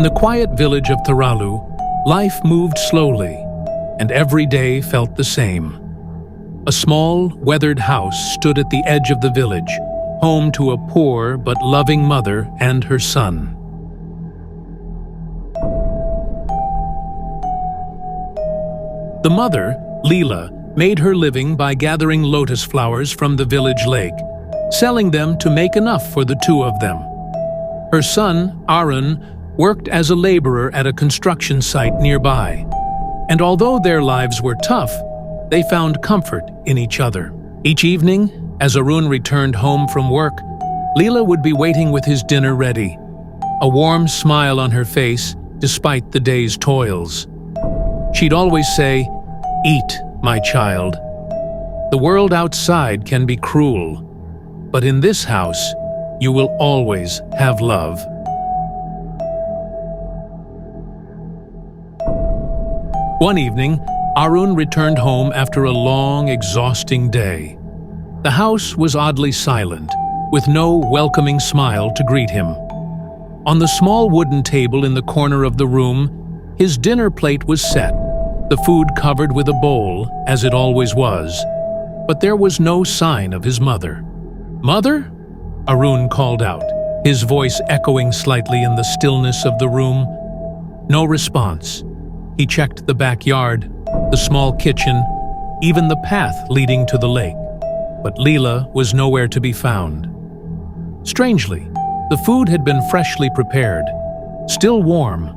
the quiet village of Tharalu, life moved slowly, and every day felt the same. A small, weathered house stood at the edge of the village, home to a poor but loving mother and her son. The mother, Leela, made her living by gathering lotus flowers from the village lake, selling them to make enough for the two of them. Her son, Arun, worked as a laborer at a construction site nearby, and although their lives were tough, they found comfort in each other. Each evening, as Arun returned home from work, Leela would be waiting with his dinner ready, a warm smile on her face despite the day's toils. She'd always say, "Eat, my child. The world outside can be cruel, but in this house, you will always have love." One evening, Arun returned home after a long, exhausting day. The house was oddly silent, with no welcoming smile to greet him. On the small wooden table in the corner of the room, his dinner plate was set, the food covered with a bowl, as it always was. But there was no sign of his mother. "Mother?" Arun called out, his voice echoing slightly in the stillness of the room. No response. He checked the backyard, the small kitchen, even the path leading to the lake. But Leela was nowhere to be found. Strangely, the food had been freshly prepared, still warm.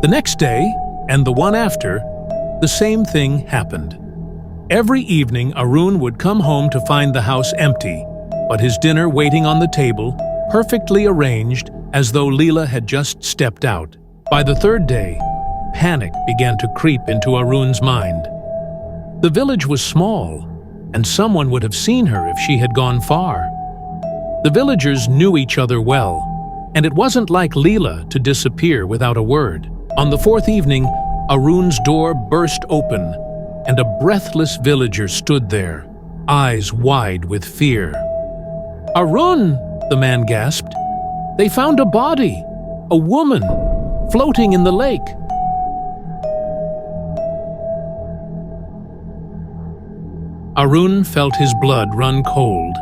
The next day, and the one after, the same thing happened. Every evening, Arun would come home to find the house empty, but his dinner waiting on the table, perfectly arranged as though Leela had just stepped out. By the third day, panic began to creep into Arun's mind. The village was small, and someone would have seen her if she had gone far. The villagers knew each other well, and it wasn't like Leela to disappear without a word. On the fourth evening, Arun's door burst open, and a breathless villager stood there, eyes wide with fear. "Arun!" the man gasped. "They found a body, a woman, floating in the lake." Arun felt his blood run cold.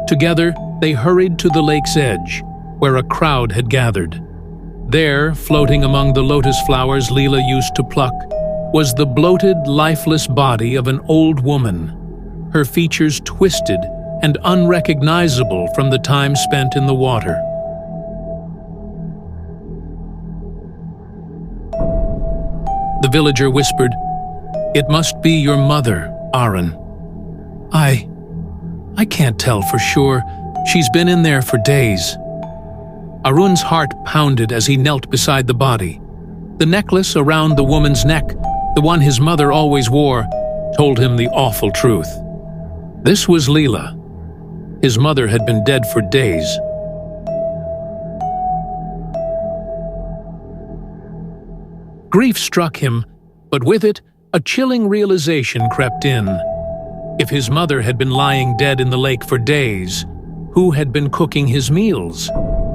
Together, they hurried to the lake's edge, where a crowd had gathered. There, floating among the lotus flowers Leela used to pluck, was the bloated, lifeless body of an old woman, her features twisted and unrecognizable from the time spent in the water. The villager whispered, "It must be your mother, Arun." I can't tell for sure. She's been in there for days." Arun's heart pounded as he knelt beside the body. The necklace around the woman's neck, the one his mother always wore, told him the awful truth. This was Leela. His mother had been dead for days. Grief struck him, but with it, a chilling realization crept in. If his mother had been lying dead in the lake for days, who had been cooking his meals?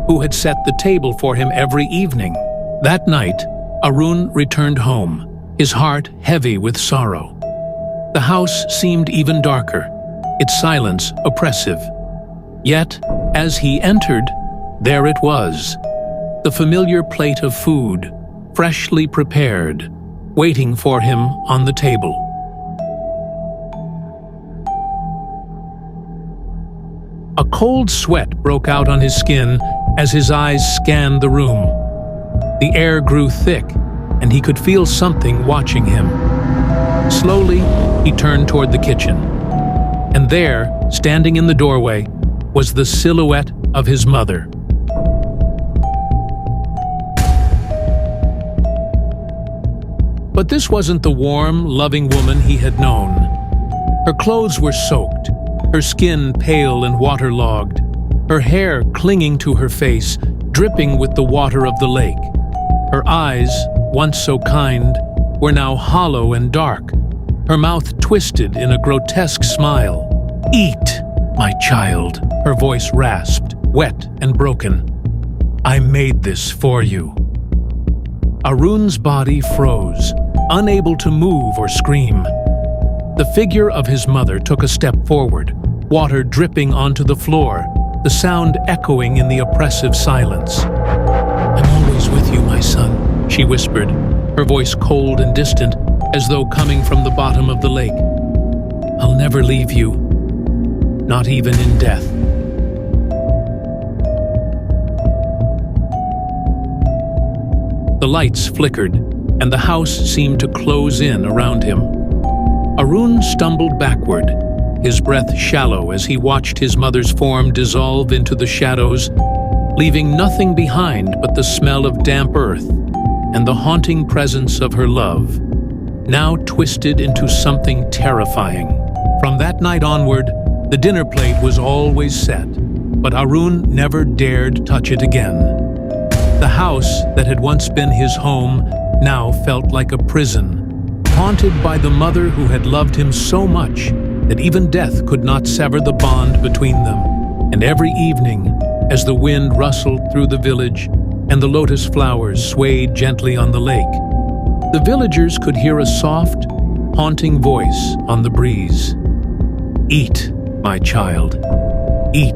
Who had set the table for him every evening? That night, Arun returned home, his heart heavy with sorrow. The house seemed even darker, its silence oppressive. Yet, as he entered, there it was, the familiar plate of food, freshly prepared, waiting for him on the table. A cold sweat broke out on his skin as his eyes scanned the room. The air grew thick, and he could feel something watching him. Slowly, he turned toward the kitchen. And there, standing in the doorway, was the silhouette of his mother. But this wasn't the warm, loving woman he had known. Her clothes were soaked, her skin pale and waterlogged, her hair clinging to her face, dripping with the water of the lake. Her eyes, once so kind, were now hollow and dark, her mouth twisted in a grotesque smile. "Eat, my child," Her voice rasped, wet and broken. "I made this for you." Arun's body froze, unable to move or scream. The figure of his mother took a step forward, water dripping onto the floor, the sound echoing in the oppressive silence. "I'm always with you, my son," she whispered, her voice cold and distant, as though coming from the bottom of the lake. "I'll never leave you, not even in death." The lights flickered, and the house seemed to close in around him. Arun stumbled backward, his breath shallow as he watched his mother's form dissolve into the shadows, leaving nothing behind but the smell of damp earth and the haunting presence of her love, now twisted into something terrifying. From that night onward, the dinner plate was always set, but Arun never dared touch it again. The house that had once been his home now felt like a prison, haunted by the mother who had loved him so much that even death could not sever the bond between them. And every evening, as the wind rustled through the village and the lotus flowers swayed gently on the lake, the villagers could hear a soft, haunting voice on the breeze. "Eat, my child, eat